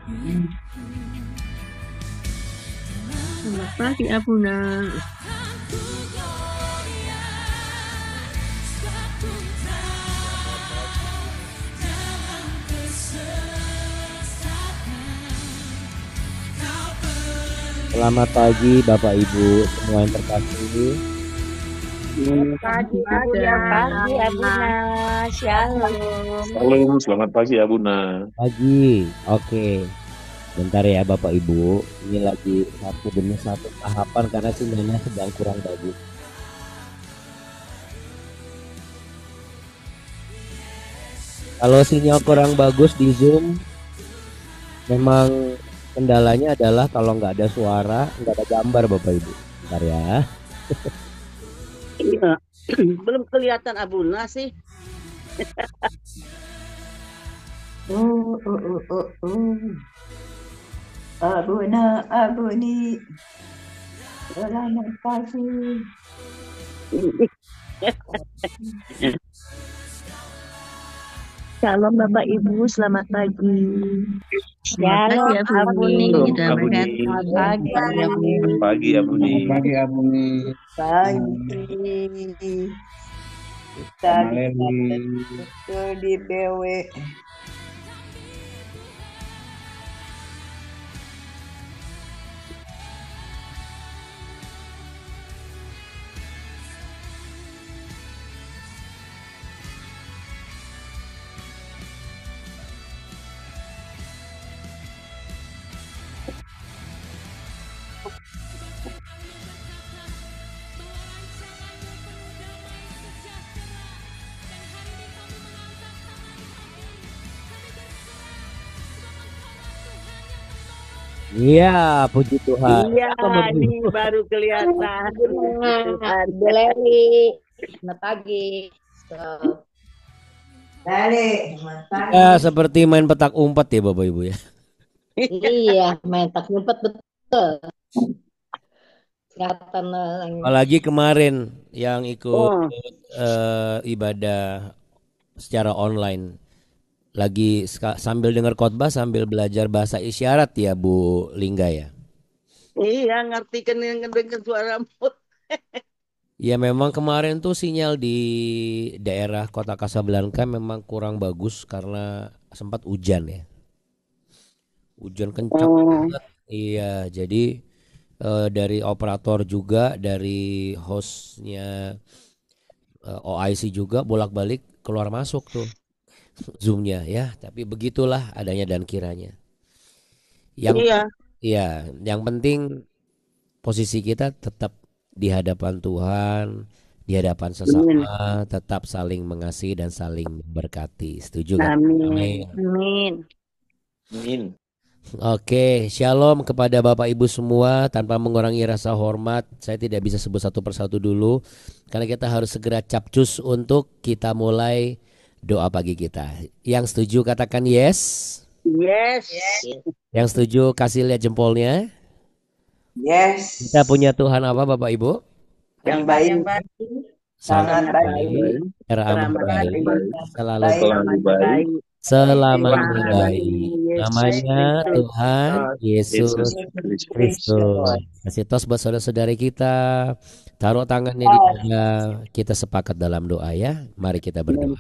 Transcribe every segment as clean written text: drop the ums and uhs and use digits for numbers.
Selamat pagi, Abuna. Selamat pagi Bapak Ibu semua yang terkasih. Pagi, Pagi Abuna, Shalom. Shalom, selamat pagi Abuna. Pagi, oke. Bentar ya Bapak Ibu, ini lagi satu demi satu tahapan karena sinyalnya sedang kurang bagus. Kalau sinyal kurang bagus di Zoom, memang kendalanya adalah kalau nggak ada suara, nggak ada gambar Bapak Ibu. Bentar ya. Iya, belum kelihatan Abuna sih. Abuna, Abuni, selamat pagi. Shalom Bapak Ibu, selamat pagi. Shalom Abuni, Abuni. pagi Abuni. Selamat pagi Abuni. Pagi Abuni. Pagi. Kita betul di BW. Iya, puji Tuhan. Iya, ini baru kelihatan. Bu Leri, selamat pagi. Leri, selamat pagi. Ya, seperti main petak umpet ya Bapak Ibu ya. Iya, main tak ngumpet betul. Kelihatan Apalagi kemarin yang ikut ibadah secara online, lagi sambil dengar khotbah sambil belajar bahasa isyarat ya Bu Lingga ya. Iya, ngerti kan dengan suaramu. Ya memang kemarin tuh sinyal di daerah kota Kasablanka memang kurang bagus karena sempat hujan ya. Hujan kencang banget. Iya, jadi dari operator juga, dari hostnya OIC juga bolak-balik keluar masuk tuh Zoom-nya ya. Tapi begitulah adanya dan kiranya. Yang penting posisi kita tetap di hadapan Tuhan, di hadapan sesama, tetap saling mengasihi dan saling berkati. Setuju kan? Amin. Amin. Oke, shalom kepada Bapak Ibu semua. Tanpa mengurangi rasa hormat, saya tidak bisa sebut satu persatu dulu karena kita harus segera capcus untuk kita mulai doa pagi kita. Yang setuju katakan yes. Yes. Yang setuju kasih lihat jempolnya. Yes. Kita punya Tuhan apa Bapak Ibu? Yang baik. Sangat baik. Teramat baik. Selalu baik. Selamanya baik. Namanya Tuhan Yesus Kristus. Kasih tos buat saudara-saudari kita. Taruh tangannya di dada. Kita sepakat dalam doa ya. Mari kita berdoa.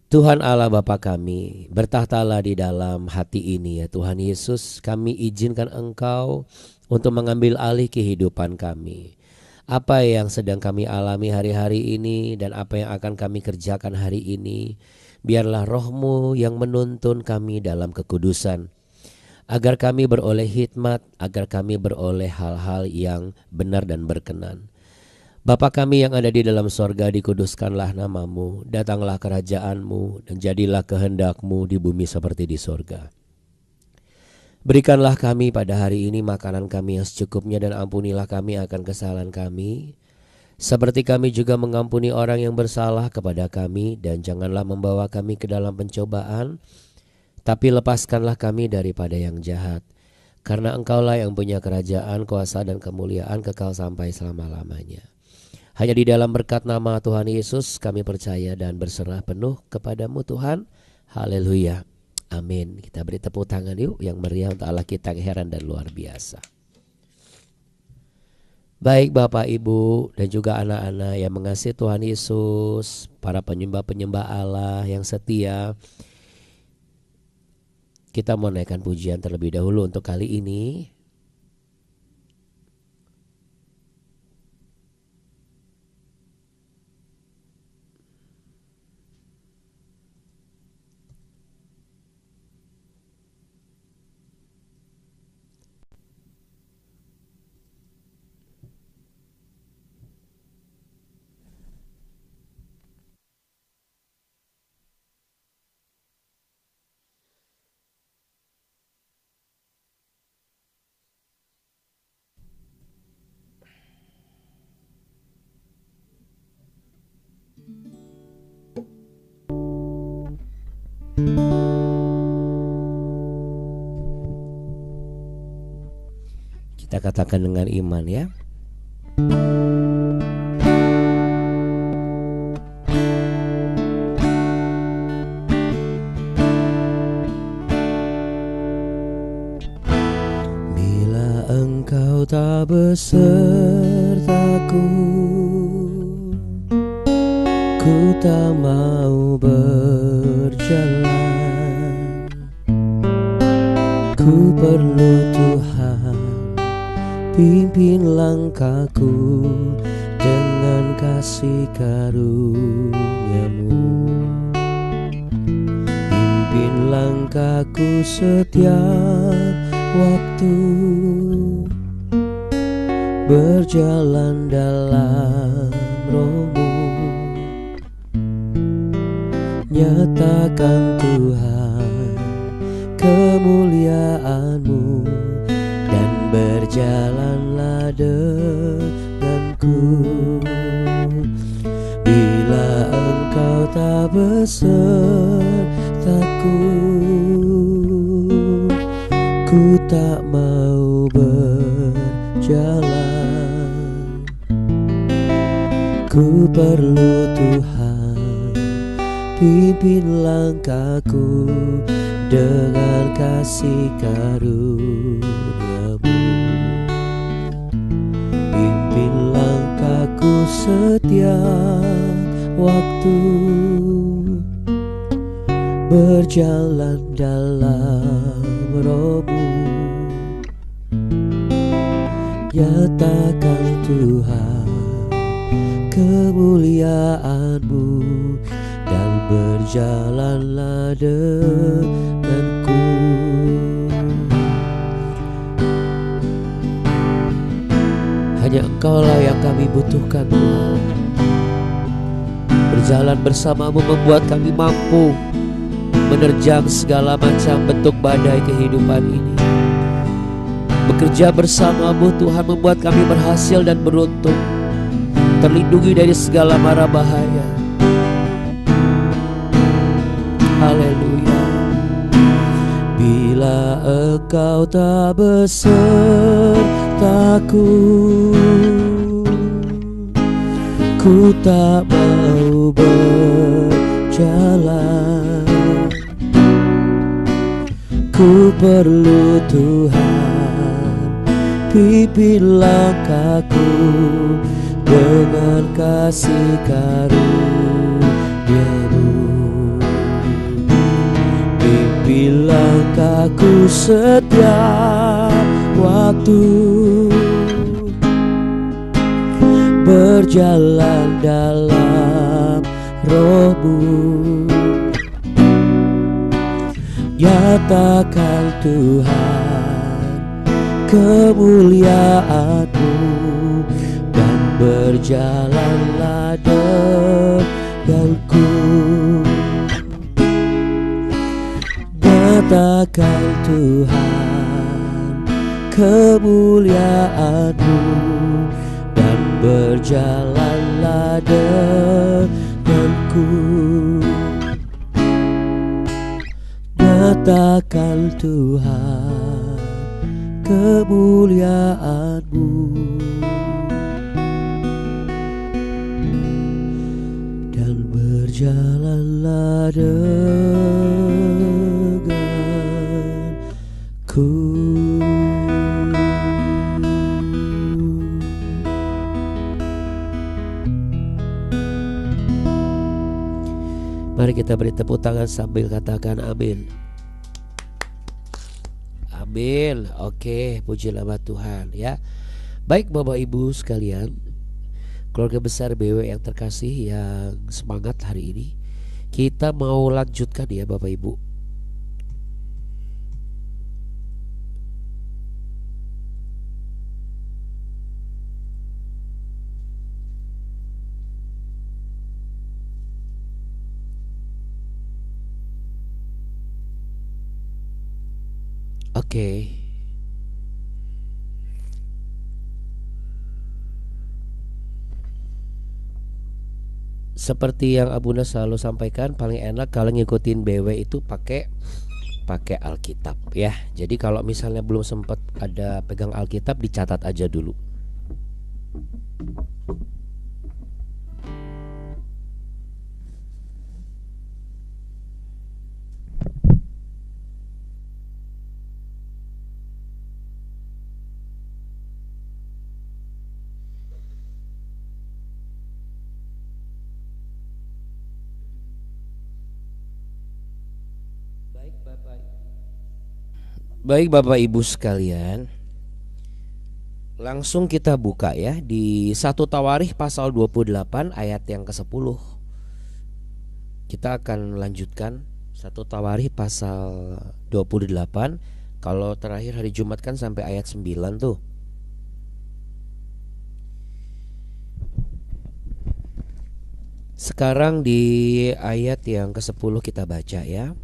Tuhan Allah Bapa kami, bertahtalah di dalam hati ini ya Tuhan Yesus. Kami izinkan Engkau untuk mengambil alih kehidupan kami. Apa yang sedang kami alami hari-hari ini dan apa yang akan kami kerjakan hari ini, biarlah Roh-Mu yang menuntun kami dalam kekudusan, agar kami beroleh hikmat, agar kami beroleh hal-hal yang benar dan berkenan. Bapa kami yang ada di dalam sorga, dikuduskanlah nama-Mu, datanglah kerajaan-Mu, dan jadilah kehendak-Mu di bumi seperti di sorga. Berikanlah kami pada hari ini makanan kami yang secukupnya, dan ampunilah kami akan kesalahan kami, seperti kami juga mengampuni orang yang bersalah kepada kami, dan janganlah membawa kami ke dalam pencobaan, tapi lepaskanlah kami daripada yang jahat. Karena Engkaulah yang punya kerajaan, kuasa, dan kemuliaan kekal sampai selama-lamanya. Hanya di dalam berkat nama Tuhan Yesus kami percaya dan berserah penuh kepadamu Tuhan. Haleluya. Amin. Kita beri tepuk tangan yuk yang meriah untuk Allah kita yang heran dan luar biasa. Baik Bapak Ibu dan juga anak-anak yang mengasihi Tuhan Yesus, para penyembah-penyembah Allah yang setia, kita mau naikkan pujian terlebih dahulu untuk kali ini. Kita katakan dengan iman ya. Bila engkau tak besertaku, ku tak mau berjalan. Ku perlu Tuhan, pimpin langkahku dengan kasih karunia-Mu. Pimpin langkahku setiap waktu, berjalan dalam Roh-Mu. Nyatakan Tuhan kemuliaan-Mu dan berjalanlah denganku. Bila engkau tak besertaku, ku tak mau berjalan. Ku perlu Tuhan, pimpin langkahku dengan kasih karunia-Mu. Pimpin langkahku setiap waktu, berjalan dalam Roh-Mu. Nyatakan Tuhan kemuliaan-Mu dan berjalanlah denganku. Hanya Engkau-Lah yang kami butuhkan Tuhan. Berjalan bersama-Mu membuat kami mampu menerjang segala macam bentuk badai kehidupan ini. Bekerja bersama-Mu Tuhan membuat kami berhasil dan beruntung, terlindungi dari segala mara bahaya. Haleluya. Bila Engkau tak besertaku, ku tak mau berjalan. Ku perlu Tuhan, pimpin langkahku dengan kasih karunia-Mu. Pimpin langkahku setiap waktu, berjalan dalam Roh-Mu. Nyatakan Tuhan kemuliaan-Mu dan berjalanlah denganku. Nyatakan Tuhan kemuliaan-Mu dan berjalanlah denganku. Nyatakan Tuhan kemuliaan-Mu. dan berjalanlah denganku. Mari kita beri tepuk tangan sambil katakan amin. Amin. Oke, puji nama Tuhan ya. Baik Bapak Ibu sekalian, keluarga besar BW yang terkasih yang semangat hari ini, kita mau lanjutkan ya Bapak Ibu. Oke. Seperti yang Abuna selalu sampaikan, paling enak kalau ngikutin BW itu pakai Alkitab ya. Jadi kalau misalnya belum sempat ada pegang Alkitab, dicatat aja dulu. Baik Bapak Ibu sekalian, langsung kita buka ya di 1 Tawarikh pasal 28 ayat yang ke-10. Kita akan lanjutkan 1 Tawarikh pasal 28. Kalau terakhir hari Jumat kan sampai ayat 9 tuh. Sekarang di ayat yang ke-10 kita baca ya.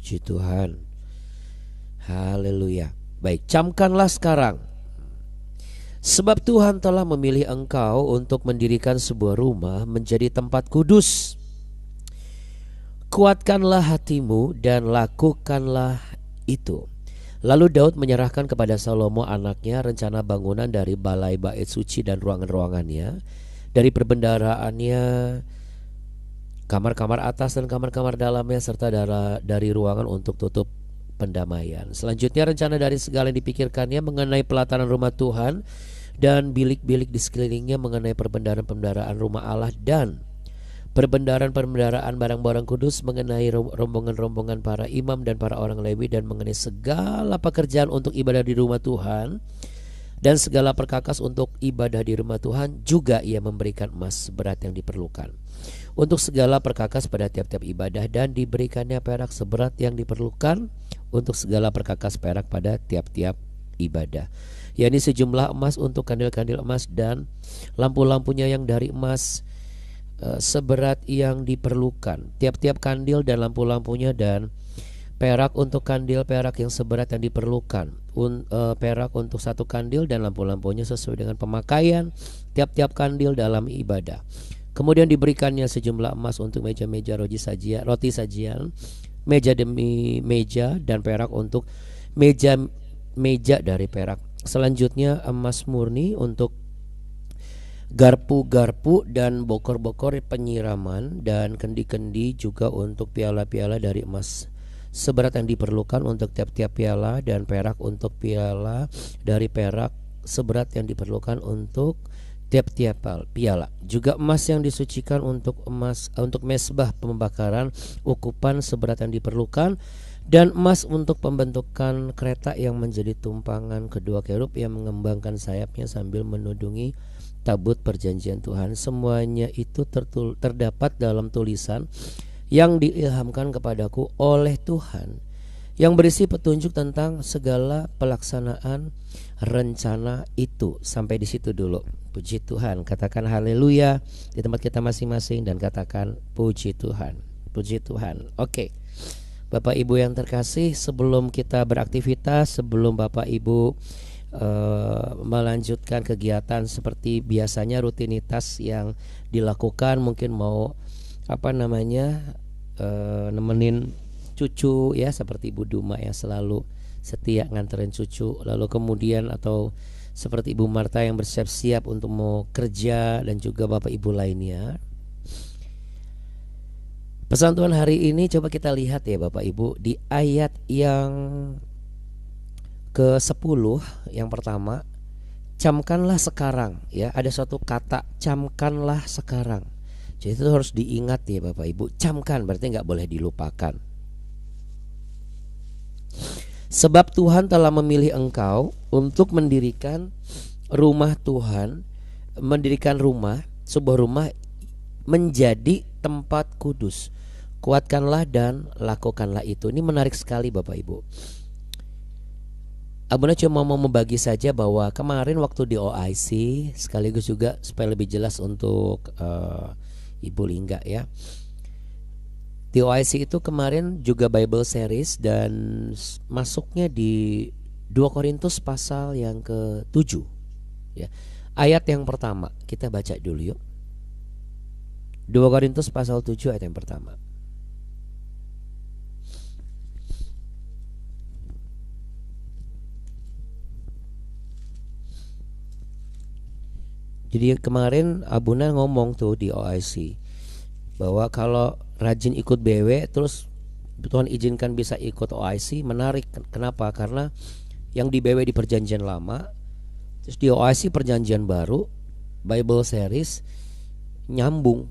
Puji Tuhan. Haleluya. Baik, camkanlah sekarang. Sebab Tuhan telah memilih engkau untuk mendirikan sebuah rumah menjadi tempat kudus. Kuatkanlah hatimu dan lakukanlah itu. Lalu Daud menyerahkan kepada Salomo anaknya rencana bangunan dari balai bait suci dan ruangan-ruangannya, dari perbendaharaannya, kamar-kamar atas dan kamar-kamar dalamnya, serta dari ruangan untuk tutup pendamaian. Selanjutnya rencana dari segala yang dipikirkannya mengenai pelataran rumah Tuhan dan bilik-bilik di sekelilingnya, mengenai perbendaharaan rumah Allah dan perbendaharaan barang-barang kudus, mengenai rombongan-rombongan para imam dan para orang Lewi, dan mengenai segala pekerjaan untuk ibadah di rumah Tuhan dan segala perkakas untuk ibadah di rumah Tuhan. Juga ia memberikan emas seberat yang diperlukan untuk segala perkakas pada tiap-tiap ibadah, dan diberikannya perak seberat yang diperlukan untuk segala perkakas perak pada tiap-tiap ibadah, yakni sejumlah emas untuk kandil-kandil emas dan lampu-lampunya yang dari emas seberat yang diperlukan, tiap-tiap kandil dan lampu-lampunya, dan perak untuk kandil perak yang seberat yang diperlukan, perak untuk satu kandil dan lampu-lampunya sesuai dengan pemakaian tiap-tiap kandil dalam ibadah. Kemudian diberikannya sejumlah emas untuk meja-meja roti sajian, meja demi meja, dan perak untuk meja dari perak. Selanjutnya emas murni untuk garpu-garpu dan bokor-bokor penyiraman, dan kendi-kendi juga untuk piala-piala dari emas seberat yang diperlukan untuk tiap-tiap piala, dan perak untuk piala dari perak seberat yang diperlukan untuk tiap-tiap piala. Juga emas yang disucikan untuk mesbah pembakaran ukupan seberat yang diperlukan, dan emas untuk pembentukan kereta yang menjadi tumpangan kedua kerub yang mengembangkan sayapnya sambil menudungi tabut perjanjian Tuhan. Semuanya itu terdapat dalam tulisan yang diilhamkan kepadaku oleh Tuhan, yang berisi petunjuk tentang segala pelaksanaan rencana itu. Sampai di situ dulu. Puji Tuhan. Katakan haleluya di tempat kita masing-masing dan katakan puji Tuhan. Puji Tuhan. Oke. Bapak Ibu yang terkasih, sebelum kita beraktivitas, sebelum Bapak Ibu melanjutkan kegiatan seperti biasanya, rutinitas yang dilakukan, mungkin mau nemenin cucu ya, seperti Ibu Duma yang selalu setia nganterin cucu, lalu kemudian atau seperti Ibu Marta yang bersiap-siap untuk mau kerja dan juga Bapak Ibu lainnya. Pesan Tuhan hari ini coba kita lihat ya Bapak Ibu di ayat yang ke-10 yang pertama, camkanlah sekarang ya, ada suatu kata camkanlah sekarang. Jadi itu harus diingat ya Bapak Ibu. Camkan berarti nggak boleh dilupakan. Sebab Tuhan telah memilih engkau untuk mendirikan rumah Tuhan, mendirikan rumah, sebuah rumah menjadi tempat kudus. Kuatkanlah dan lakukanlah itu. Ini menarik sekali Bapak Ibu. Abuna cuma mau membagi saja bahwa kemarin waktu di OIC, sekaligus juga supaya lebih jelas untuk Ibu Lingga ya. Di OIC itu kemarin juga Bible series dan masuknya di 2 Korintus pasal yang ke-7 ya. Ayat yang pertama kita baca dulu yuk. 2 Korintus pasal 7 ayat yang pertama. Jadi kemarin Abuna ngomong tuh di OIC bahwa kalau rajin ikut BW terus Tuhan izinkan bisa ikut OIC, menarik. Kenapa? Karena yang di BW di perjanjian lama, terus di OIC perjanjian baru, Bible series nyambung.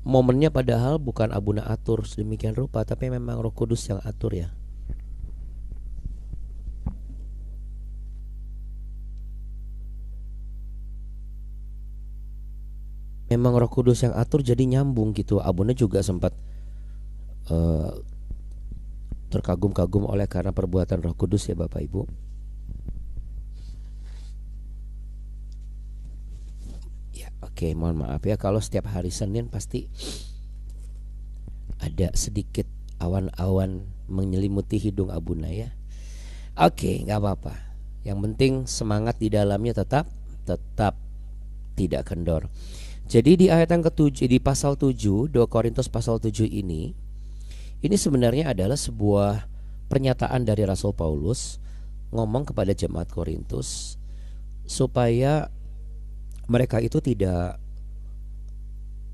Momennya padahal bukan Abuna atur sedemikian rupa, tapi memang Roh Kudus yang atur ya. Memang Roh Kudus yang atur jadi nyambung gitu. Abuna juga sempat terkagum-kagum oleh karena perbuatan Roh Kudus ya Bapak Ibu. Ya oke, mohon maaf ya kalau setiap hari Senin pasti ada sedikit awan-awan menyelimuti hidung Abuna ya. Oke, gak apa-apa. Yang penting semangat di dalamnya tetap tidak kendor. Jadi di ayat yang ke-7 di pasal 7, 2 Korintus pasal 7 ini sebenarnya adalah sebuah pernyataan dari Rasul Paulus ngomong kepada jemaat Korintus supaya mereka itu tidak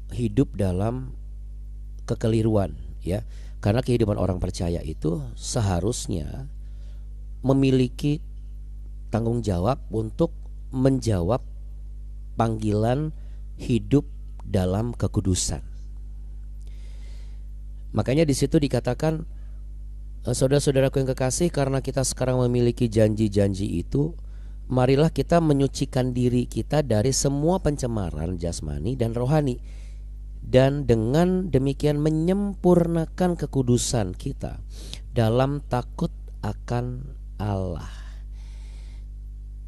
hidup dalam kekeliruan ya. Karena kehidupan orang percaya itu seharusnya memiliki tanggung jawab untuk menjawab panggilan hidup dalam kekudusan. Makanya di situ dikatakan, saudara-saudaraku yang kekasih, karena kita sekarang memiliki janji-janji itu, marilah kita menyucikan diri kita dari semua pencemaran jasmani dan rohani, dan dengan demikian menyempurnakan kekudusan kita dalam takut akan Allah.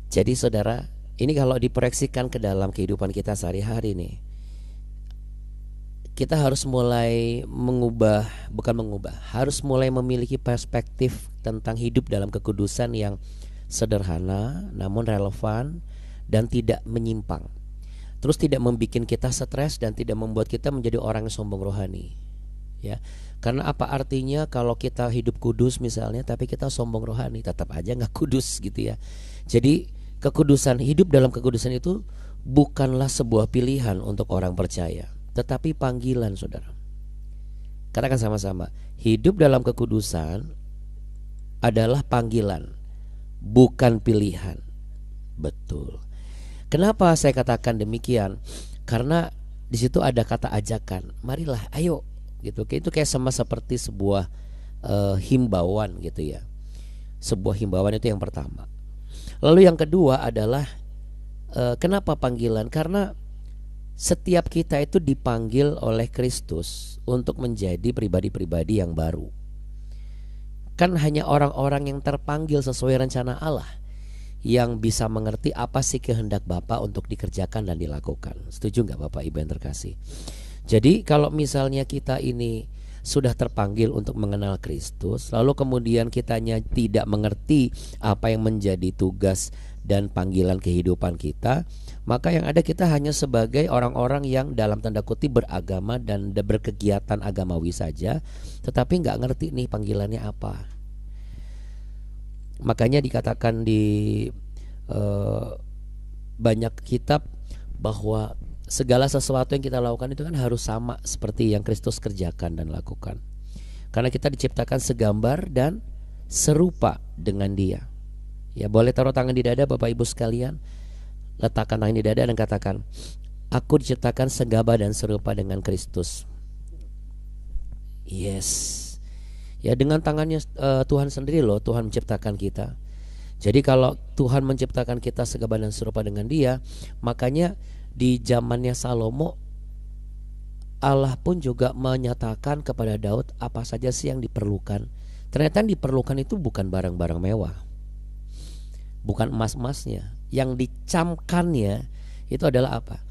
Jadi saudara, ini kalau diproyeksikan ke dalam kehidupan kita sehari-hari nih, kita harus mulai harus mulai memiliki perspektif tentang hidup dalam kekudusan yang sederhana namun relevan dan tidak menyimpang. Terus tidak membuat kita stres dan tidak membuat kita menjadi orang yang sombong rohani. Ya. Karena apa artinya kalau kita hidup kudus misalnya tapi kita sombong rohani, tetap aja nggak kudus gitu ya. Jadi kekudusan, hidup dalam kekudusan itu bukanlah sebuah pilihan untuk orang percaya, tetapi panggilan saudara. Katakan sama-sama, hidup dalam kekudusan adalah panggilan, bukan pilihan. Betul. Kenapa saya katakan demikian? Karena di situ ada kata ajakan, marilah, ayo, gitu. Itu kayak sama seperti sebuah himbauan gitu ya. Sebuah himbauan itu yang pertama. Lalu yang kedua adalah kenapa panggilan? Karena setiap kita itu dipanggil oleh Kristus untuk menjadi pribadi-pribadi yang baru. Kan hanya orang-orang yang terpanggil sesuai rencana Allah yang bisa mengerti apa sih kehendak Bapa untuk dikerjakan dan dilakukan. Setuju nggak Bapak Ibu yang terkasih? Jadi kalau misalnya kita ini sudah terpanggil untuk mengenal Kristus, lalu kemudian kitanya tidak mengerti apa yang menjadi tugas dan panggilan kehidupan kita, maka yang ada kita hanya sebagai orang-orang yang dalam tanda kutip beragama dan berkegiatan agamawi saja, tetapi nggak ngerti nih panggilannya apa. Makanya dikatakan di banyak kitab bahwa segala sesuatu yang kita lakukan itu kan harus sama seperti yang Kristus kerjakan dan lakukan. Karena kita diciptakan segambar dan serupa dengan Dia. Ya, boleh taruh tangan di dada Bapak Ibu sekalian. Letakkan tangan di dada dan katakan, aku diciptakan segambar dan serupa dengan Kristus. Yes. Ya, dengan tangannya Tuhan sendiri loh Tuhan menciptakan kita. Jadi kalau Tuhan menciptakan kita segambar dan serupa dengan Dia, makanya di zamannya Salomo Allah pun juga menyatakan kepada Daud apa saja sih yang diperlukan. Ternyata yang diperlukan itu bukan barang-barang mewah, bukan emas-emasnya. Yang dicamkannya itu adalah apa?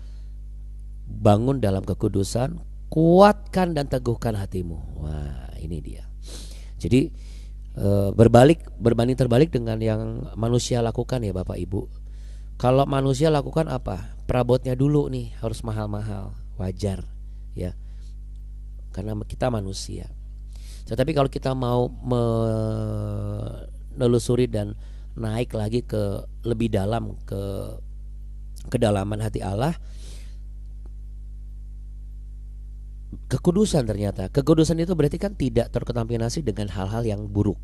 Bangun dalam kekudusan, kuatkan dan teguhkan hatimu. Wah, ini dia. Jadi berbanding terbalik dengan yang manusia lakukan ya Bapak Ibu. Kalau manusia lakukan apa? Perabotnya dulu nih harus mahal-mahal, wajar ya. Karena kita manusia. Tetapi kalau kita mau menelusuri dan naik lagi ke lebih dalam ke kedalaman hati Allah, kekudusan ternyata. Kekudusan itu berarti kan tidak terkontaminasi dengan hal-hal yang buruk.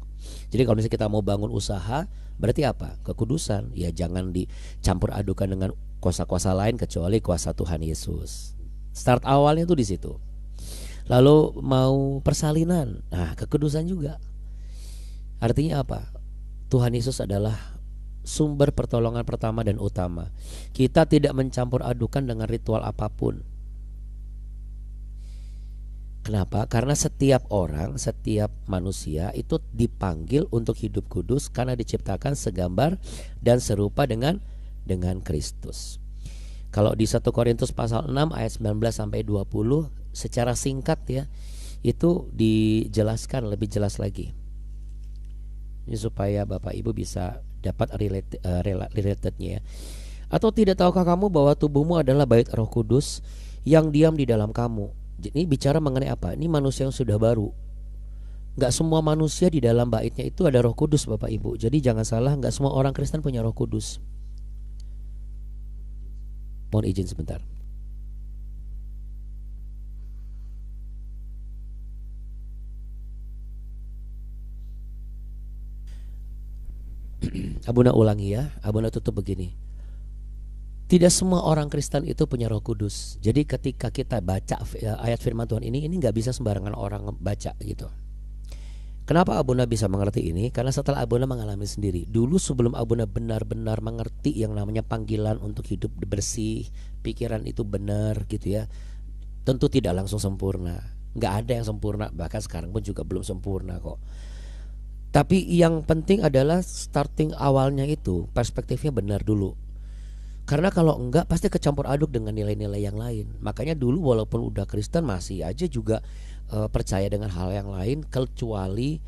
Jadi kalau misalnya kita mau bangun usaha, berarti apa? Kekudusan. Ya jangan dicampur adukan dengan kuasa-kuasa lain kecuali kuasa Tuhan Yesus. Start awalnya tuh di situ. Lalu mau persalinan, nah kekudusan juga. Artinya apa? Tuhan Yesus adalah sumber pertolongan pertama dan utama. Kita tidak mencampur adukan dengan ritual apapun. Kenapa? Karena setiap orang, setiap manusia itu dipanggil untuk hidup kudus karena diciptakan segambar dan serupa dengan Kristus. Kalau di 1 Korintus pasal 6 ayat 19 sampai 20 secara singkat ya, itu dijelaskan lebih jelas lagi. Ini supaya Bapak Ibu bisa dapat relatednya ya. Atau tidak tahukah kamu bahwa tubuhmu adalah bait Roh Kudus yang diam di dalam kamu? Ini bicara mengenai apa? Ini manusia yang sudah baru. Gak semua manusia di dalam baitnya itu ada Roh Kudus Bapak Ibu. Jadi jangan salah, gak semua orang Kristen punya Roh Kudus. Mohon izin sebentar. Abuna ulangi ya. Abuna tutup begini. Tidak semua orang Kristen itu punya Roh Kudus. Jadi ketika kita baca ayat firman Tuhan ini gak bisa sembarangan orang baca gitu. Kenapa Abuna bisa mengerti ini? Karena setelah Abuna mengalami sendiri. Dulu sebelum Abuna benar-benar mengerti yang namanya panggilan untuk hidup bersih, pikiran itu benar gitu ya, tentu tidak langsung sempurna. Gak ada yang sempurna, bahkan sekarang pun juga belum sempurna kok. Tapi yang penting adalah starting awalnya itu perspektifnya benar dulu. Karena kalau enggak pasti kecampur aduk dengan nilai-nilai yang lain. Makanya dulu walaupun udah Kristen masih aja juga percaya dengan hal yang lain, kecuali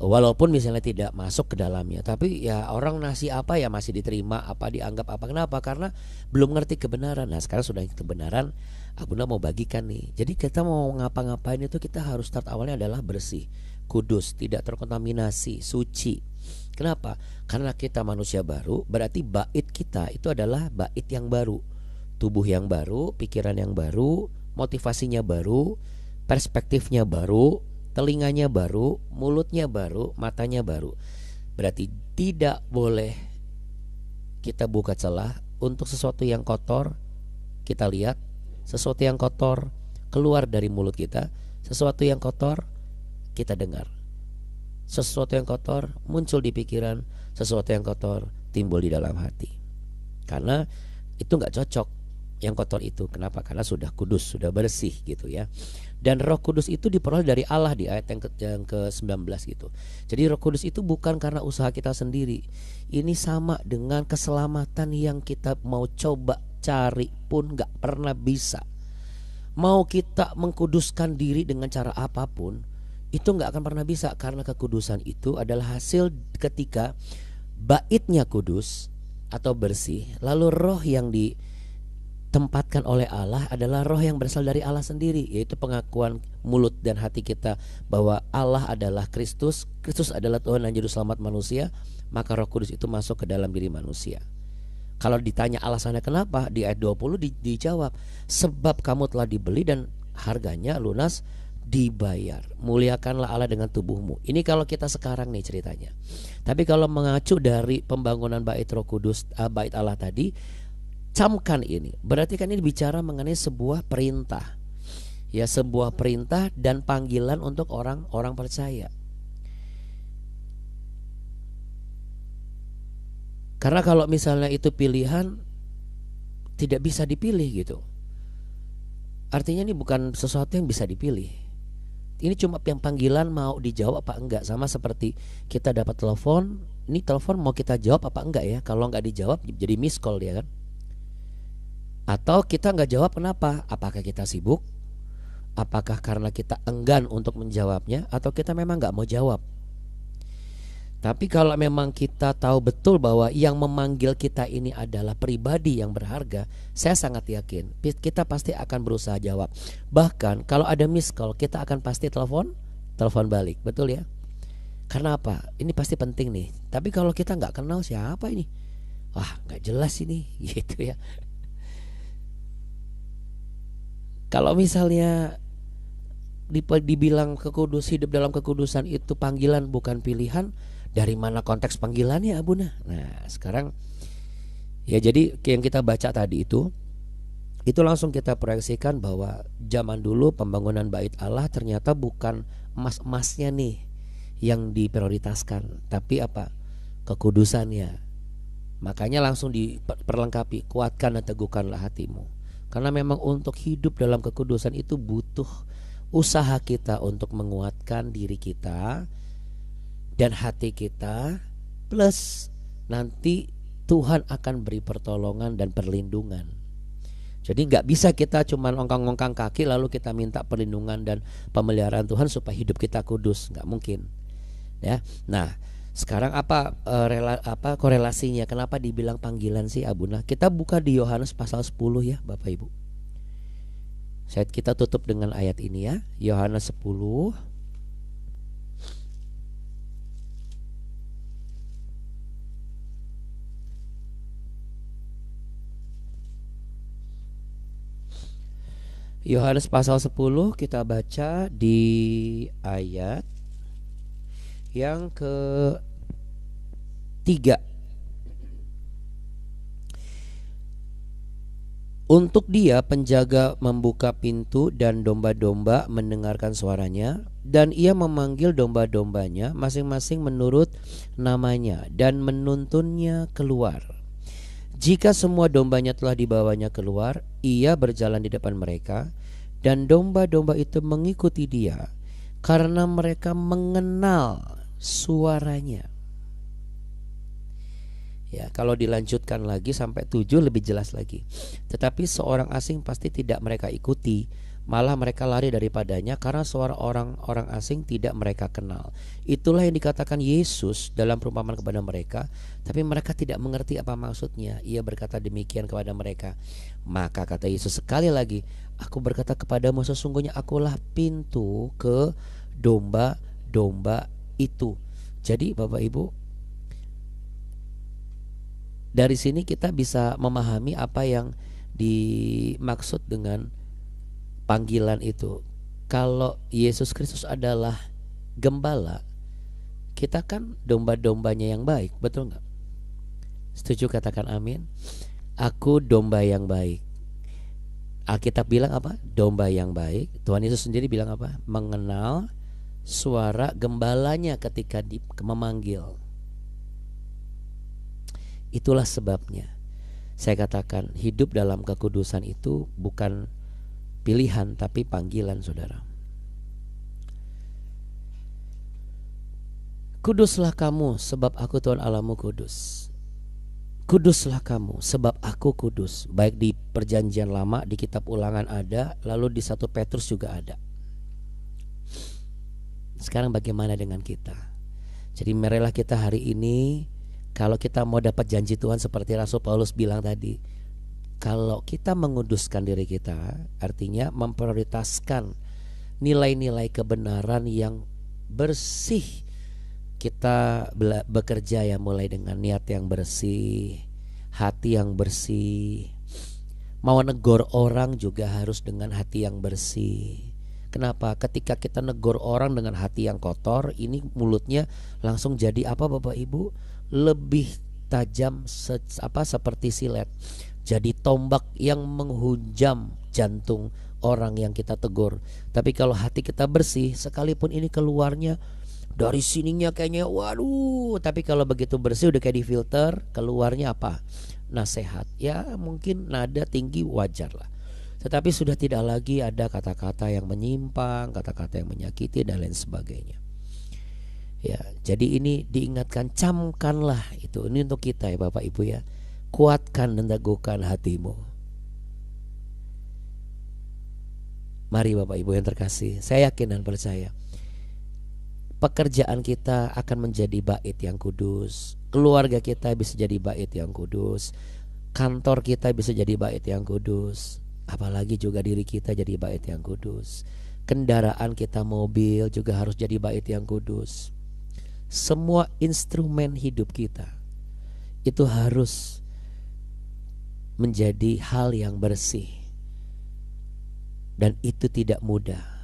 walaupun misalnya tidak masuk ke dalamnya. Tapi ya orang nasi apa ya masih diterima, apa dianggap apa. Kenapa? Karena belum ngerti kebenaran. Nah sekarang sudah kebenaran, Abuna mau bagikan nih. Jadi kita mau ngapa-ngapain itu kita harus start awalnya adalah bersih, kudus, tidak terkontaminasi, suci. Kenapa? Karena kita manusia baru, berarti bait kita itu adalah bait yang baru. Tubuh yang baru, pikiran yang baru, motivasinya baru, perspektifnya baru, telinganya baru, mulutnya baru, matanya baru. Berarti tidak boleh kita buka celah untuk sesuatu yang kotor kita lihat, sesuatu yang kotor keluar dari mulut kita, sesuatu yang kotor kita dengar. Sesuatu yang kotor muncul di pikiran, sesuatu yang kotor timbul di dalam hati. Karena itu gak cocok yang kotor itu. Kenapa? Karena sudah kudus, sudah bersih gitu ya. Dan Roh Kudus itu diperoleh dari Allah di ayat yang ke-19 gitu. Jadi Roh Kudus itu bukan karena usaha kita sendiri. Ini sama dengan keselamatan yang kita mau coba cari pun gak pernah bisa. Mau kita mengkuduskan diri dengan cara apapun, itu gak akan pernah bisa. Karena kekudusan itu adalah hasil ketika baitnya kudus atau bersih, lalu roh yang ditempatkan oleh Allah adalah roh yang berasal dari Allah sendiri, yaitu pengakuan mulut dan hati kita bahwa Allah adalah Kristus, Kristus adalah Tuhan dan Juru Selamat manusia. Maka Roh Kudus itu masuk ke dalam diri manusia. Kalau ditanya alasannya kenapa, di ayat 20 dijawab, sebab kamu telah dibeli dan harganya lunas dibayar. Muliakanlah Allah dengan tubuhmu. Ini kalau kita sekarang nih ceritanya. Tapi kalau mengacu dari pembangunan bait Roh Kudus, bait Allah tadi, camkan ini. Berarti kan ini bicara mengenai sebuah perintah. Ya, sebuah perintah dan panggilan untuk orang-orang percaya. Karena kalau misalnya itu pilihan, tidak bisa dipilih gitu. Artinya ini bukan sesuatu yang bisa dipilih. Ini cuma yang panggilan mau dijawab apa enggak. Sama seperti kita dapat telepon, ini telepon mau kita jawab apa enggak ya. Kalau enggak dijawab jadi miss call dia kan. Atau kita enggak jawab, kenapa? Apakah kita sibuk? Apakah karena kita enggan untuk menjawabnya, atau kita memang enggak mau jawab? Tapi kalau memang kita tahu betul bahwa yang memanggil kita ini adalah pribadi yang berharga, saya sangat yakin kita pasti akan berusaha jawab. Bahkan kalau ada miss call, kita akan pasti telepon balik, betul ya? Karena apa? Ini pasti penting nih. Tapi kalau kita nggak kenal siapa ini, wah nggak jelas ini, gitu ya. Kalau misalnya dibilang hidup dalam kekudusan itu panggilan bukan pilihan, dari mana konteks panggilannya, Abuna? Nah, sekarang ya, jadi yang kita baca tadi itu langsung kita proyeksikan bahwa zaman dulu pembangunan bait Allah ternyata bukan emas-emasnya nih yang diprioritaskan, tapi apa? Kekudusannya. Makanya langsung diperlengkapi, kuatkan dan teguhkanlah hatimu. Karena memang untuk hidup dalam kekudusan itu butuh usaha kita untuk menguatkan diri kita dan hati kita, plus nanti Tuhan akan beri pertolongan dan perlindungan. Jadi nggak bisa kita cuma ongkang-ongkang kaki lalu kita minta perlindungan dan pemeliharaan Tuhan supaya hidup kita kudus, nggak mungkin. Ya, nah sekarang apa korelasinya? Kenapa dibilang panggilan sih, Abuna? Kita buka di Yohanes pasal 10 ya, Bapak Ibu. Kita tutup dengan ayat ini ya, Yohanes 10. Yohanes pasal 10 kita baca di ayat yang ke-3. Untuk dia penjaga membuka pintu dan domba-domba mendengarkan suaranya, dan ia memanggil domba-dombanya masing-masing menurut namanya dan menuntunnya keluar. Jika semua dombanya telah dibawanya keluar, ia berjalan di depan mereka, dan domba-domba itu mengikuti dia karena mereka mengenal suaranya. Ya, kalau dilanjutkan lagi sampai 7 lebih jelas lagi. Tetapi seorang asing pasti tidak mereka ikuti, malah mereka lari daripadanya karena suara orang asing tidak mereka kenal. Itulah yang dikatakan Yesus dalam perumpamaan kepada mereka, tapi mereka tidak mengerti apa maksudnya. Ia berkata demikian kepada mereka. Maka kata Yesus sekali lagi, aku berkata kepadamu, sesungguhnya akulah pintu ke domba-domba itu. Jadi Bapak Ibu, dari sini kita bisa memahami apa yang dimaksud dengan panggilan itu. Kalau Yesus Kristus adalah gembala, kita kan domba-dombanya yang baik, betul nggak? Setuju, katakan amin. Aku domba yang baik. Alkitab bilang apa? Domba yang baik. Tuhan Yesus sendiri bilang apa? Mengenal suara gembalanya ketika memanggil. Itulah sebabnya saya katakan hidup dalam kekudusan itu bukan pilihan tapi panggilan, saudara. Kuduslah kamu sebab aku Tuhan Allahmu kudus. Kuduslah kamu sebab aku kudus. Baik di perjanjian lama, di kitab Ulangan ada, lalu di 1 Petrus juga ada. Sekarang bagaimana dengan kita? Jadi marilah kita hari ini, kalau kita mau dapat janji Tuhan seperti Rasul Paulus bilang tadi, kalau kita menguduskan diri kita, artinya memprioritaskan nilai-nilai kebenaran yang bersih. Kita bekerja ya mulai dengan niat yang bersih, hati yang bersih. Mau negor orang juga harus dengan hati yang bersih. Kenapa? Ketika kita negor orang dengan hati yang kotor, ini mulutnya langsung jadi apa Bapak Ibu? Lebih tajam seperti silet. Jadi tombak yang menghujam jantung orang yang kita tegur. Tapi kalau hati kita bersih, sekalipun ini keluarnya dari sininya kayaknya waduh, tapi kalau begitu bersih udah kayak difilter, keluarnya apa? Nasihat. Ya mungkin nada tinggi wajar lah. Tetapi sudah tidak lagi ada kata-kata yang menyimpang, kata-kata yang menyakiti dan lain sebagainya. Ya, jadi ini diingatkan, camkanlah itu. Ini untuk kita ya Bapak Ibu ya. Kuatkan dan teguhkan hatimu. Mari Bapak Ibu yang terkasih, saya yakin dan percaya pekerjaan kita akan menjadi bait yang kudus. Keluarga kita bisa jadi bait yang kudus. Kantor kita bisa jadi bait yang kudus. Apalagi juga diri kita jadi bait yang kudus. Kendaraan kita, mobil juga harus jadi bait yang kudus. Semua instrumen hidup kita itu harus menjadi hal yang bersih. Dan itu tidak mudah.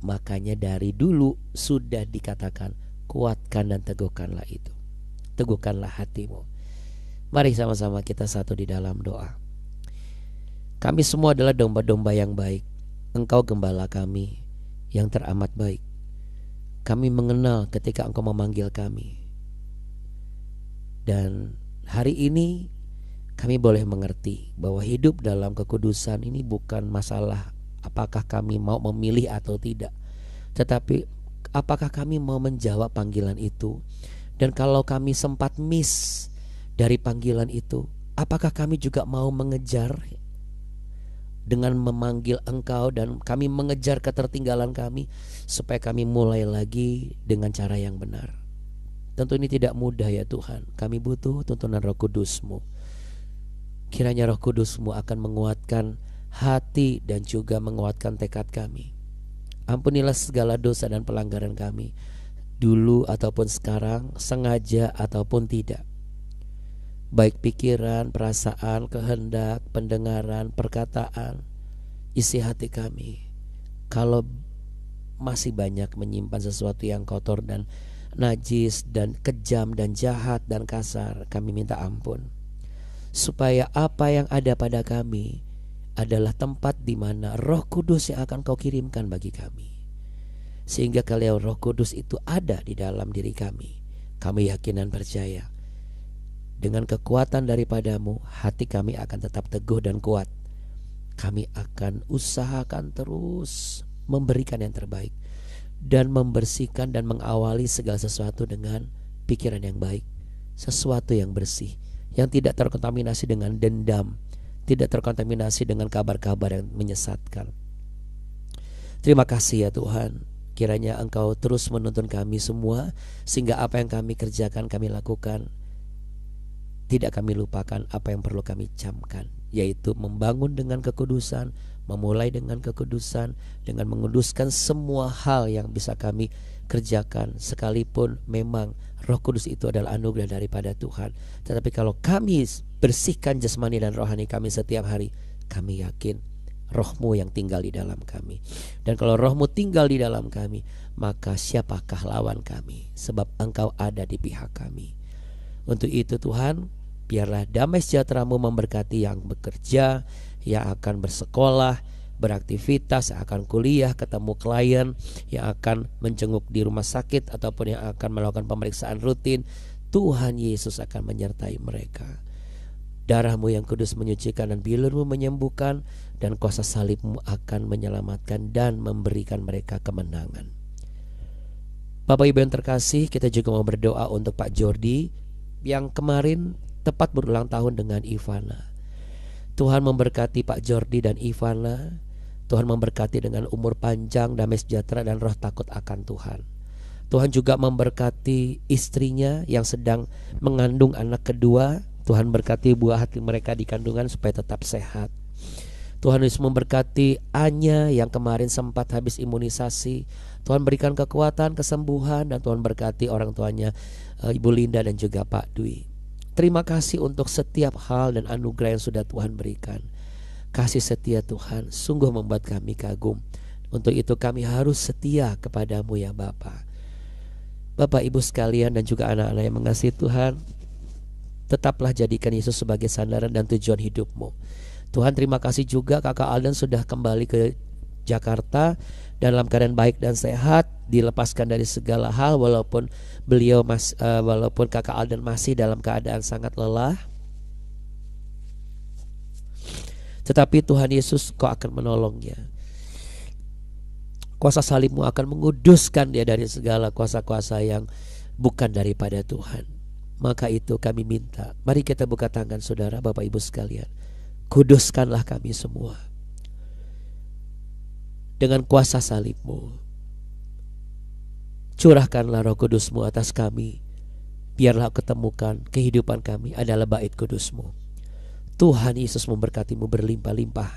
Makanya dari dulu sudah dikatakan, kuatkan dan teguhkanlah itu. Teguhkanlah hatimu. Mari sama-sama kita satu di dalam doa. Kami semua adalah domba-domba yang baik. Engkau gembala kami yang teramat baik. Kami mengenal ketika Engkau memanggil kami. Dan hari ini kami boleh mengerti bahwa hidup dalam kekudusan ini bukan masalah apakah kami mau memilih atau tidak, tetapi apakah kami mau menjawab panggilan itu. Dan kalau kami sempat miss dari panggilan itu, apakah kami juga mau mengejar dengan memanggil Engkau, dan kami mengejar ketertinggalan kami supaya kami mulai lagi dengan cara yang benar. Tentu ini tidak mudah ya Tuhan. Kami butuh tuntunan Roh Kudus-Mu. Kiranya Roh Kudus-Mu akan menguatkan hati dan juga menguatkan tekad kami. Ampunilah segala dosa dan pelanggaran kami, dulu ataupun sekarang, sengaja ataupun tidak. Baik pikiran, perasaan, kehendak, pendengaran, perkataan, isi hati kami. Kalau masih banyak menyimpan sesuatu yang kotor dan najis dan kejam dan jahat dan kasar, kami minta ampun. Supaya apa yang ada pada kami adalah tempat di mana Roh Kudus yang akan Kau kirimkan bagi kami. Sehingga kalau Roh Kudus itu ada di dalam diri kami, kami yakin dan percaya dengan kekuatan daripadamu, hati kami akan tetap teguh dan kuat. Kami akan usahakan terus memberikan yang terbaik dan membersihkan dan mengawali segala sesuatu dengan pikiran yang baik, sesuatu yang bersih, yang tidak terkontaminasi dengan dendam, tidak terkontaminasi dengan kabar-kabar yang menyesatkan. Terima kasih ya Tuhan. Kiranya Engkau terus menuntun kami semua, sehingga apa yang kami kerjakan, kami lakukan, tidak kami lupakan apa yang perlu kami camkan, yaitu membangun dengan kekudusan, memulai dengan kekudusan, dengan menguduskan semua hal yang bisa kami kerjakan. Sekalipun memang Roh Kudus itu adalah anugerah daripada Tuhan, tetapi kalau kami bersihkan jasmani dan rohani kami setiap hari, kami yakin Roh-Mu yang tinggal di dalam kami. Dan kalau Roh-Mu tinggal di dalam kami, maka siapakah lawan kami? Sebab Engkau ada di pihak kami. Untuk itu Tuhan, biarlah damai sejahtera-Mu memberkati yang bekerja, yang akan bersekolah, beraktivitas, yang akan kuliah, ketemu klien, yang akan menjenguk di rumah sakit, ataupun yang akan melakukan pemeriksaan rutin. Tuhan Yesus akan menyertai mereka. Darah-Mu yang kudus menyucikan dan bilur-Mu menyembuhkan, dan kuasa salib-Mu akan menyelamatkan dan memberikan mereka kemenangan. Bapak Ibu yang terkasih, kita juga mau berdoa untuk Pak Jordi yang kemarin tepat berulang tahun dengan Ivana. Tuhan memberkati Pak Jordi dan Ivana. Tuhan memberkati dengan umur panjang, damai sejahtera, dan roh takut akan Tuhan. Tuhan juga memberkati istrinya yang sedang mengandung anak kedua. Tuhan berkati buah hati mereka di kandungan supaya tetap sehat. Tuhan Yesus memberkati Anya yang kemarin sempat habis imunisasi. Tuhan berikan kekuatan, kesembuhan, dan Tuhan berkati orang tuanya Ibu Linda dan juga Pak Dwi. Terima kasih untuk setiap hal dan anugerah yang sudah Tuhan berikan. Kasih setia Tuhan sungguh membuat kami kagum. Untuk itu kami harus setia kepadamu ya Bapa. Bapak Ibu sekalian dan juga anak-anak yang mengasihi Tuhan, tetaplah jadikan Yesus sebagai sandaran dan tujuan hidupmu. Tuhan, terima kasih juga Kakak Aldan sudah kembali ke Jakarta dalam keadaan baik dan sehat, dilepaskan dari segala hal walaupun walaupun Kakak Aldan masih dalam keadaan sangat lelah. Tetapi Tuhan Yesus, Kau akan menolongnya. Kuasa salibmu akan menguduskan dia dari segala kuasa-kuasa yang bukan daripada Tuhan. Maka itu kami minta, mari kita buka tangan saudara, Bapak Ibu sekalian. Kuduskanlah kami semua dengan kuasa salibmu. Curahkanlah Roh Kudusmu atas kami. Biarlah ketemukan kehidupan kami adalah bait kudusmu. Tuhan Yesus memberkatimu berlimpah-limpah.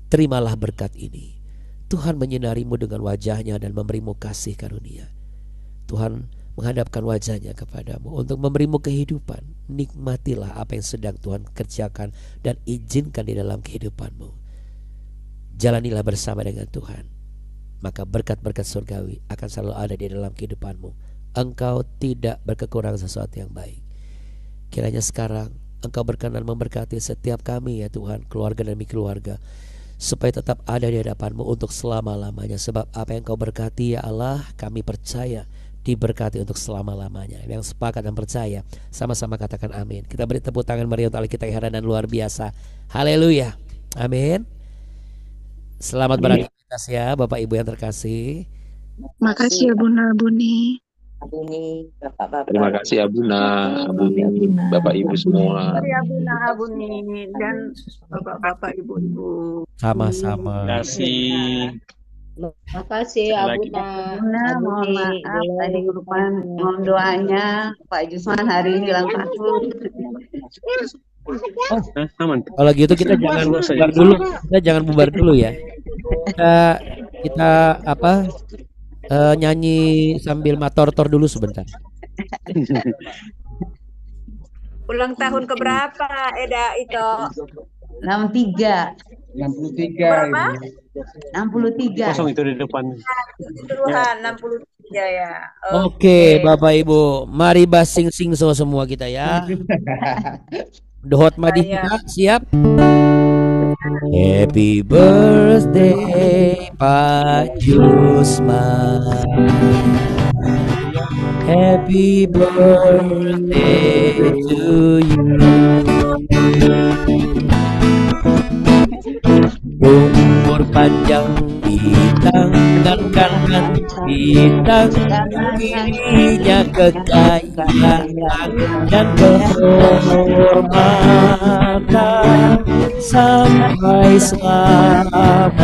Terimalah berkat ini. Tuhan menyinarimu dengan wajahnya dan memberimu kasih karunia. Tuhan menghadapkan wajahnya kepadamu untuk memberimu kehidupan. Nikmatilah apa yang sedang Tuhan kerjakan dan izinkan di dalam kehidupanmu. Jalanilah bersama dengan Tuhan, maka berkat-berkat surgawi akan selalu ada di dalam kehidupanmu. Engkau tidak berkekurangan sesuatu yang baik. Kiranya sekarang Engkau berkenan memberkati setiap kami ya Tuhan, keluarga demi keluarga, supaya tetap ada di hadapanmu untuk selama-lamanya. Sebab apa yang Kau berkati ya Allah, kami percaya diberkati untuk selama-lamanya. Yang sepakat dan percaya sama-sama katakan amin. Kita beri tepuk tangan meriah untuk Allah kita yang heran dan luar biasa. Haleluya, amin. Selamat beraktivitas ya Bapak Ibu yang terkasih. Makasih ya Bunda Buni. Terima kasih Abuna, Abuni, Bapak Ibu semua. Terima kasih Abuni dan Bapak Ibu-ibu. Sama-sama. Terima kasih. Makasih Abuna. Mohon maaf tadi kelupaan, mohon doanya Pak Jusman hari ini ulang tahun. Aman. Kalau gitu kita jangan bubar dulu. Kita jangan bubar dulu ya. Kita nyanyi sambil mator-tor dulu sebentar. Ulang tahun keberapa Eda itu? 63. 63. Berapa? 63. Kosong itu di depan. Tuhan 63 ya. Oke, Bapak Ibu, mari basing-sing semua kita ya. Dohot Madinah siap? Happy birthday Pak Jusman. Happy birthday to you. Umur panjang di tangan kanan, di tangan kirinya kekayaan dan kehormatan sampai selamanya.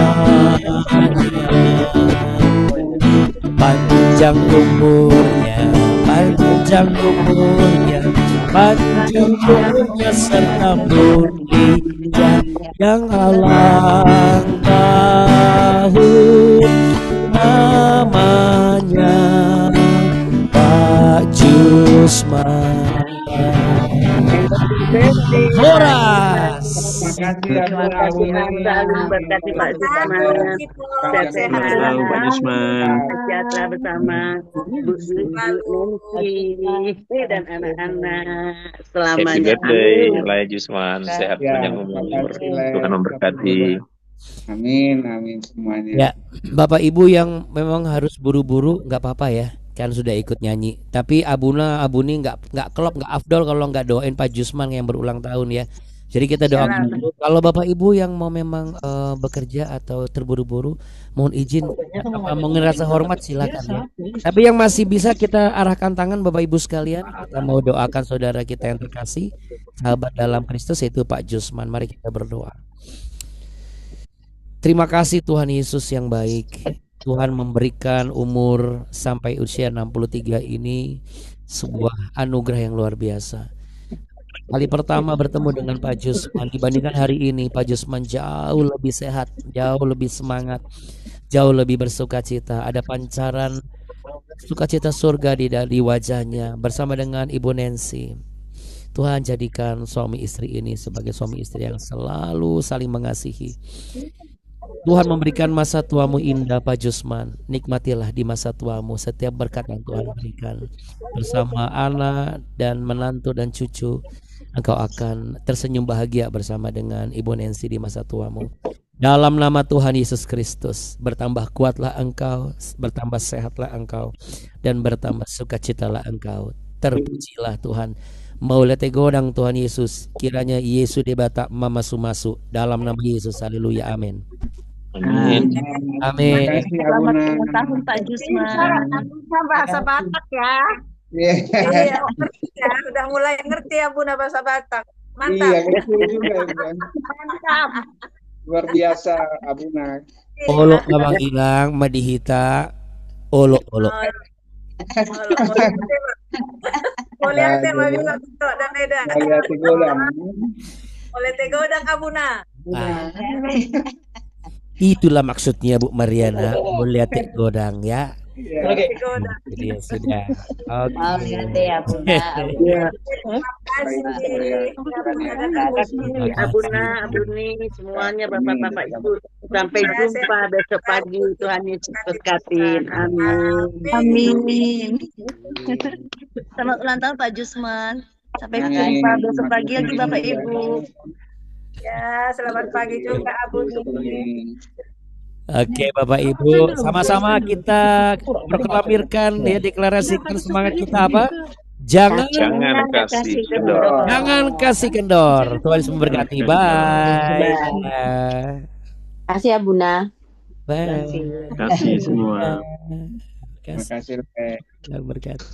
Panjang umurnya, panjang umurnya, panjang umurnya serta mulia yang alang tahun. Namanya Pak Jusman. Horas. Terima kasih selalu berkati Pak Jusman. Sehat-sehat Pak Jusman. sejahtera bersama Bu Nancy dan anak-anak Happy selamanya. birthday Laya Jusman. Sehat panjang umur. Tuhan memberkati. Amin, amin semuanya. Ya, Bapak Ibu yang memang harus buru-buru nggak apa-apa ya, kan sudah ikut nyanyi. Tapi Abuni nggak klop, nggak afdol kalau nggak doain Pak Jusman yang berulang tahun ya. Jadi kita doakan dulu. Kalau Bapak Ibu yang mau memang bekerja atau terburu-buru, mohon izin, mau ngerasa hormat silakan ya. Tapi yang masih bisa kita arahkan tangan Bapak Ibu sekalian, kita mau doakan saudara kita yang terkasih, sahabat dalam Kristus yaitu Pak Jusman. Mari kita berdoa. Terima kasih Tuhan Yesus yang baik. Tuhan memberikan umur sampai usia 63 ini sebuah anugerah yang luar biasa. Kali pertama bertemu dengan Pak Jusman, dibandingkan hari ini Pak Jusman jauh lebih sehat, jauh lebih semangat, jauh lebih bersukacita. Ada pancaran sukacita surga di wajahnya bersama dengan Ibu Nancy. Tuhan jadikan suami istri ini sebagai suami istri yang selalu saling mengasihi. Tuhan memberikan masa tuamu indah, Pak Jusman. Nikmatilah di masa tuamu setiap berkat yang Tuhan berikan. Bersama anak dan menantu dan cucu, engkau akan tersenyum bahagia bersama dengan Ibu Nancy di masa tuamu. Dalam nama Tuhan Yesus Kristus, bertambah kuatlah engkau, bertambah sehatlah engkau, dan bertambah sukacitalah engkau. Terpujilah Tuhan. Maulete godang Tuhan Yesus, kiranya Yesus dibata mamasu-masu dalam nama Yesus. Haleluya, amin. Amin. Amin. Selamat ulang tahun Pak Jusman. Bahasa Batak ya. Iya, ngerti ya. Udah mulai ngerti ya Bunda bahasa Batak. Mantap. Iya, betul juga. Mantap. Luar biasa, Abuna. Olo abang hilang, madihita, olo. Boleh tema bilang dan Eda. Boleh tegodang. Boleh tegodang Abuna. Itulah maksudnya Bu Mariana, boleh godang ya. Tegodang. Jadi ya sudah. Mau lihat deh ya Bunda. Abuna, Abuni, semuanya Bapak-Bapak Ibu. Sampai jumpa besok pagi. Tuhan Yesus berkatin. Amin. Amin. Selamat ulang tahun Pak Jusman. Sampai jumpa besok pagi lagi Bapak Ibu. Ya, selamat pagi juga Abuni. Oke Bapak Ibu, sama-sama kita proklamirkan ya, deklarasikan semangat kita apa? Jangan kasih kendor. Jangan kasih kendor. Tuhan Yesus memberkati. Bye. Kasih ya Bunda. Bye. Kasih semua. Terima kasih. Tuhan berkati.